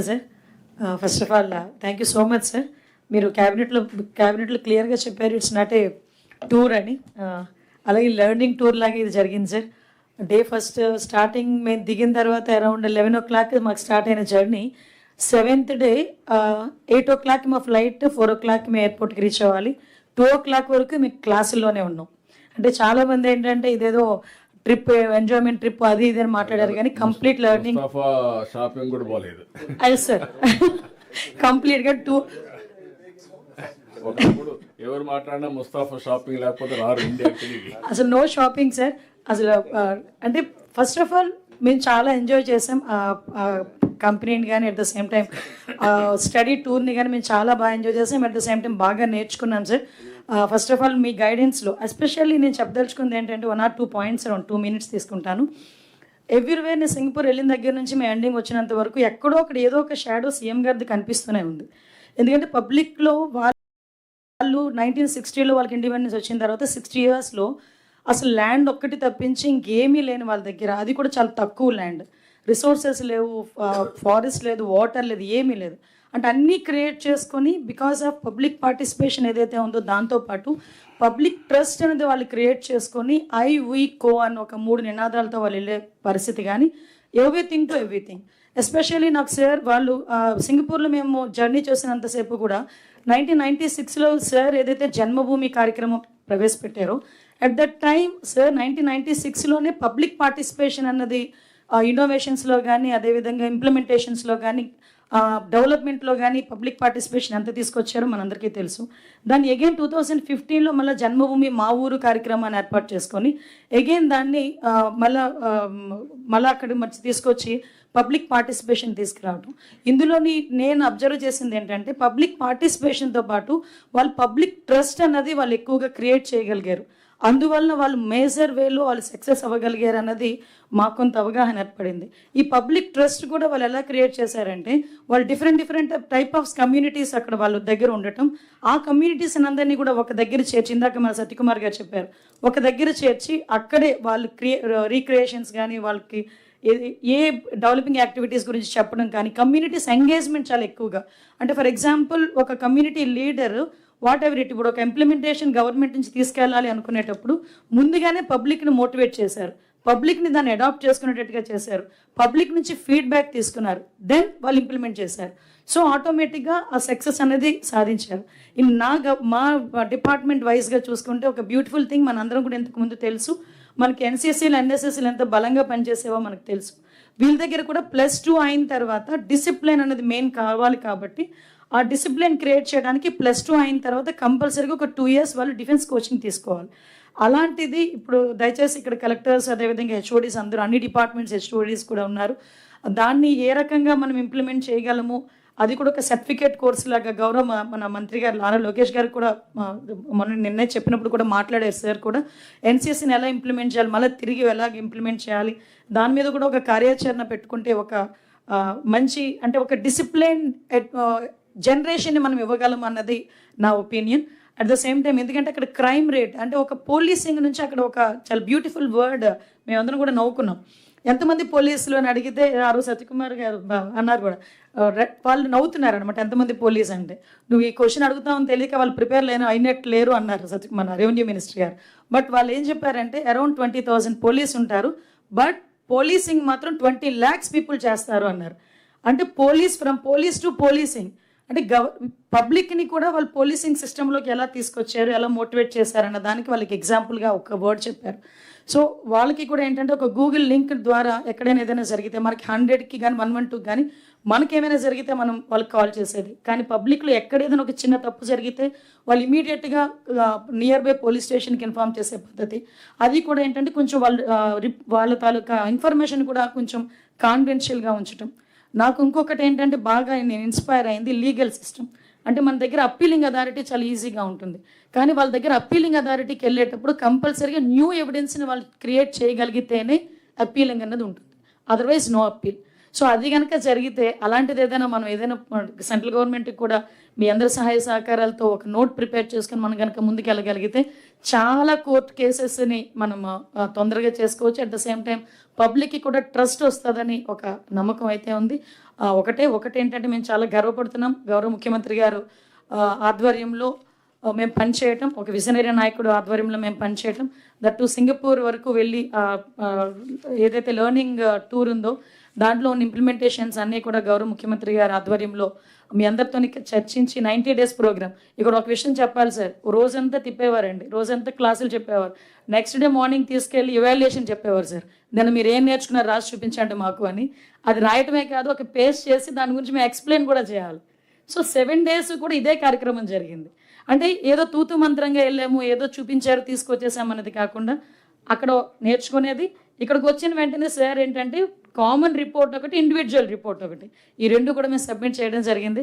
Sir first of all thank you so much sir. మీరు క్యాబినెట్లో క్లియర్గా చెప్పారు ఇట్స్ నాట్ ఏ టూర్ అని. అలాగే లెర్నింగ్ టూర్ లాగా ఇది జరిగింది సార్. డే ఫస్ట్ స్టార్టింగ్ మేము దిగిన తర్వాత అరౌండ్ 11 o'clock మాకు స్టార్ట్ అయిన జర్నీ. 7th డే 8 o'clock మా ఫ్లైట్, 4 o'clock మేము ఎయిర్పోర్ట్కి రీచ్ అవ్వాలి. 2 o'clock వరకు మీకు క్లాసుల్లోనే ఉన్నాం. అంటే చాలామంది ఏంటంటే ఇదేదో ట్రిప్, ఎంజాయ్మెంట్ ట్రిప్ అది ఇది అని మాట్లాడారు కానీ కంప్లీట్ లెర్నింగ్. షాపింగ్ కూడా పోలేదు అది సార్ కంప్లీట్గా ఎవరు మాట్లాడినా ముస్తాఫా షాపింగ్ లేకపోతే రారు ఇండియాకి. అసలు నో షాపింగ్ సార్. అసలు అంటే ఫస్ట్ ఆఫ్ ఆల్ మేము చాలా ఎంజాయ్ చేసాం కంపెనీని కానీ, at the same time study టూర్ని కానీ మేము చాలా బాగా ఎంజాయ్ చేసాం. అట్ ద సేమ్ టైం బాగా నేర్చుకున్నాం సార్. ఫస్ట్ ఆఫ్ ఆల్ మీ గైడెన్స్లో ఎస్పెషల్లీ నేను చెప్పదలుచుకుంది ఏంటంటే 1 or 2 points అరౌండ్ 2 minutes తీసుకుంటాను. ఎవ్రీవేర్ నేను సింగపూర్ వెళ్ళిన దగ్గర నుంచి మేము ఎండింగ్ వచ్చినంత వరకు ఎక్కడో అక్కడ ఏదో ఒక షాడో సీఎం గారిది కనిపిస్తూనే ఉంది. ఎందుకంటే పబ్లిక్లో వాళ్ళు 1960లో వాళ్ళకి ఇండిపెండెన్స్ వచ్చిన తర్వాత 60 yearsలో అసలు ల్యాండ్ ఒక్కటి తప్పించి ఇంకేమీ లేని వాళ్ళ దగ్గర, అది కూడా చాలా తక్కువ ల్యాండ్, రిసోర్సెస్ లేవు, ఫారెస్ట్ లేదు, వాటర్ లేదు, ఏమీ లేదు. అంటే అన్నీ క్రియేట్ చేసుకొని బికాస్ ఆఫ్ పబ్లిక్ పార్టిసిపేషన్ ఏదైతే ఉందో దాంతోపాటు పబ్లిక్ ట్రస్ట్ అనేది వాళ్ళు క్రియేట్ చేసుకొని ఐ వీ కో అని ఒక 3 నినాదాలతో వాళ్ళు వెళ్ళే పరిస్థితి. కానీ ఎవ్రీథింగ్ టు ఎవ్రీథింగ్. ఎస్పెషల్లీ నాకు సార్ వాళ్ళు సింగపూర్లో మేము జర్నీ చేసినంతసేపు కూడా 1996లో సార్ ఏదైతే జన్మభూమి కార్యక్రమం ప్రవేశపెట్టారో అట్ దట్ టైం సార్ 1996లోనే పబ్లిక్ పార్టిసిపేషన్ అన్నది ఇన్నోవేషన్స్లో కానీ, అదేవిధంగా ఇంప్లిమెంటేషన్స్లో కానీ, డెవలప్మెంట్లో కానీ పబ్లిక్ పార్టిసిపేషన్ ఎంత తీసుకొచ్చారో మనందరికీ తెలుసు. దాన్ని అగైన్ 2015లో మళ్ళీ జన్మభూమి మా ఊరు కార్యక్రమాన్ని ఏర్పాటు చేసుకొని అగైన్ దాన్ని మళ్ళీ అక్కడ మంచి తీసుకొచ్చి పబ్లిక్ పార్టిసిపేషన్ తీసుకురావడం. ఇందులోని నేను అబ్జర్వ్ చేసింది ఏంటంటే పబ్లిక్ పార్టిసిపేషన్తో పాటు వాళ్ళు పబ్లిక్ ట్రస్ట్ అన్నది వాళ్ళు ఎక్కువగా క్రియేట్ చేయగలిగారు. అందువలన వాళ్ళు మేజర్ వేలో వాళ్ళు సక్సెస్ అవ్వగలిగారు అన్నది మాకు కొంత అవగాహన ఏర్పడింది. ఈ పబ్లిక్ ట్రస్ట్ కూడా వాళ్ళు ఎలా క్రియేట్ చేశారంటే వాళ్ళు డిఫరెంట్ టైప్ ఆఫ్ కమ్యూనిటీస్ అక్కడ వాళ్ళ దగ్గర ఉండటం, ఆ కమ్యూనిటీస్ అందరినీ కూడా ఒక దగ్గర చేర్చి, ఇందాక మన సత్యకుమార్ గారు చెప్పారు, ఒక దగ్గర చేర్చి అక్కడే వాళ్ళు రీక్రియేషన్స్ కానీ, వాళ్ళకి ఏ డెవలపింగ్ యాక్టివిటీస్ గురించి చెప్పడం కానీ, కమ్యూనిటీస్ ఎంగేజ్మెంట్ చాలా ఎక్కువగా. అంటే ఫర్ ఎగ్జాంపుల్ ఒక community leader what ever it, ఇప్పుడు ఒక ఇంప్లిమెంటేషన్ గవర్నమెంట్ నుంచి తీసుకెళ్ళాలి అనుకునేటప్పుడు ముందుగానే పబ్లిక్ని మోటివేట్ చేశారు, పబ్లిక్ని దాన్ని అడాప్ట్ చేసుకునేటట్టుగా చేశారు, పబ్లిక్ నుంచి ఫీడ్బ్యాక్ తీసుకున్నారు, దెన్ వాళ్ళు ఇంప్లిమెంట్ చేశారు. సో ఆటోమేటిక్గా ఆ సక్సెస్ అనేది సాధించారు. మా డిపార్ట్మెంట్ వైజ్గా చూసుకుంటే ఒక బ్యూటిఫుల్ థింగ్ మనందరం కూడా ఇంతకు ముందు తెలుసు, మనకి ఎన్సీసీలు ఎన్ఎస్ఎస్లు ఎంత బలంగా పనిచేసేవో మనకు తెలుసు. వీళ్ళ దగ్గర కూడా +2 అయిన తర్వాత డిసిప్లిన్ అనేది మెయిన్ కావాలి. కాబట్టి ఆ డిసిప్లిన్ క్రియేట్ చేయడానికి +2 అయిన తర్వాత కంపల్సరీగా ఒక 2 years వాళ్ళు డిఫెన్స్ కోచింగ్ తీసుకోవాలి. అలాంటిది ఇప్పుడు దయచేసి ఇక్కడ కలెక్టర్స్, అదేవిధంగా హెచ్ఓడీస్ అందరూ, అన్ని డిపార్ట్మెంట్స్ హెచ్ఓడీస్ కూడా ఉన్నారు. దాన్ని ఏ రకంగా మనం ఇంప్లిమెంట్ చేయగలము, అది కూడా ఒక సర్టిఫికేట్ కోర్స్ లాగా మన మంత్రి గారు నారా లోకేష్ గారు కూడా నిన్నే చెప్పినప్పుడు కూడా మాట్లాడారు సార్ కూడా, ఎన్సీసీని ఎలా ఇంప్లిమెంట్ చేయాలి, మళ్ళీ తిరిగి ఎలాగ ఇంప్లిమెంట్ చేయాలి, దాని మీద కూడా ఒక కార్యాచరణ పెట్టుకుంటే ఒక మంచి, అంటే ఒక డిసిప్లిన్ జనరేషన్ని మనం ఇవ్వగలం అన్నది నా opinion. At the same time ఎందుకంటే అక్కడ క్రైమ్ రేట్, అంటే ఒక పోలీసింగ్ నుంచి అక్కడ ఒక చాలా బ్యూటిఫుల్ వర్డ్ మేమందరం కూడా నవ్వుకున్నాం. ఎంతమంది పోలీసులు అని అడిగితే ఆ రోజు సత్యకుమార్ గారు అన్నారు కూడా, వాళ్ళు నవ్వుతున్నారు అనమాట, ఎంతమంది పోలీస్ అంటే. నువ్వు ఈ క్వశ్చన్ అడుగుతామని తెలియక వాళ్ళు ప్రిపేర్ అయినట్టు లేరు అన్నారు సత్యకుమార్, రెవెన్యూ మినిస్టర్ గారు. బట్ వాళ్ళు ఏం చెప్పారంటే అరౌండ్ 20,000 పోలీస్ ఉంటారు, బట్ పోలీసింగ్ మాత్రం 20 lakhs పీపుల్ చేస్తారు అన్నారు. అంటే ఫ్రమ్ పోలీస్ టు పోలీసింగ్, అంటే పబ్లిక్ని కూడా వాళ్ళు పోలీసింగ్ సిస్టంలోకి ఎలా తీసుకొచ్చారు, ఎలా మోటివేట్ చేశారన్న దానికి వాళ్ళకి ఎగ్జాంపుల్గా ఒక వర్డ్ చెప్పారు. సో వాళ్ళకి కూడా ఏంటంటే ఒక గూగుల్ లింక్ ద్వారా ఎక్కడైనా ఏదైనా జరిగితే మనకి 100కి కానీ 112కి కానీ మనకేమైనా జరిగితే మనం వాళ్ళకి కాల్ చేసేది. కానీ పబ్లిక్లో ఎక్కడ ఏదైనా ఒక చిన్న తప్పు జరిగితే వాళ్ళు ఇమీడియట్గా నియర్ బై పోలీస్ స్టేషన్కి ఇన్ఫామ్ చేసే పద్ధతి, అది కూడా ఏంటంటే కొంచెం వాళ్ళ తాలూకా ఇన్ఫర్మేషన్ కూడా కొంచెం కాన్ఫిడెన్షియల్గా ఉంచడం. నాకు ఇంకొకటి ఏంటంటే బాగా నేను ఇన్స్పైర్ అయింది లీగల్ సిస్టమ్. అంటే మన దగ్గర అప్పీలింగ్ అథారిటీ చాలా ఈజీగా ఉంటుంది, కానీ వాళ్ళ దగ్గర అప్పీలింగ్ అథారిటీకి వెళ్ళేటప్పుడు కంపల్సరీగా న్యూ ఎవిడెన్స్ని వాళ్ళు క్రియేట్ చేయగలిగితేనే అప్పీలింగ్ అన్నది ఉంటుంది, అదర్వైజ్ నో అప్పీల్. సో అది కనుక జరిగితే అలాంటిది ఏదైనా మనం ఏదైనా సెంట్రల్ గవర్నమెంట్కి కూడా మీ అందరి సహాయ సహకారాలతో ఒక నోట్ ప్రిపేర్ చేసుకొని మనం కనుక ముందుకు వెళ్ళగలిగితే చాలా కోర్టు కేసెస్ని మనం తొందరగా చేసుకోవచ్చు. అట్ ద సేమ్ టైం పబ్లిక్కి కూడా ట్రస్ట్ వస్తుందని ఒక నమ్మకం అయితే ఉంది. ఒకటి ఏంటంటే మేము చాలా గర్వపడుతున్నాం. గౌరవ ముఖ్యమంత్రి గారు ఆధ్వర్యంలో మేము పనిచేయటం, ఒక విజనరీ నాయకుడు ఆధ్వర్యంలో మేము పనిచేయటం, దట్టు సింగపూర్ వరకు వెళ్ళి ఏదైతే లెర్నింగ్ టూర్ ఉందో దాంట్లో ఉన్న ఇంప్లిమెంటేషన్స్ అన్నీ కూడా గౌరవ ముఖ్యమంత్రి గారి ఆధ్వర్యంలో మీ అందరితో చర్చించి 90 days ప్రోగ్రామ్. ఇక్కడ ఒక విషయం చెప్పాలి సార్, రోజంతా తిప్పేవారండి, రోజంతా క్లాసులు చెప్పేవారు, నెక్స్ట్ డే మార్నింగ్ తీసుకెళ్ళి ఎవాల్యుయేషన్ చెప్పేవారు సార్. దాన్ని మీరు ఏం నేర్చుకున్నారు రాసి చూపించండి మాకు అని. అది రాయటమే కాదు, ఒక పేస్ట్ చేసి దాని గురించి మేము ఎక్స్ప్లెయిన్ కూడా చేయాలి. సో 7 days కూడా ఇదే కార్యక్రమం జరిగింది. అంటే ఏదో తూతు మంత్రంగా వెళ్ళాము, ఏదో చూపించారు తీసుకొచ్చేసాము అనేది కాకుండా అక్కడ నేర్చుకునేది. ఇక్కడికి వచ్చిన వెంటనే సార్ ఏంటంటే కామన్ రిపోర్ట్ ఒకటి, ఇండివిజువల్ రిపోర్ట్ ఒకటి, ఈ రెండు కూడా మేము సబ్మిట్ చేయడం జరిగింది.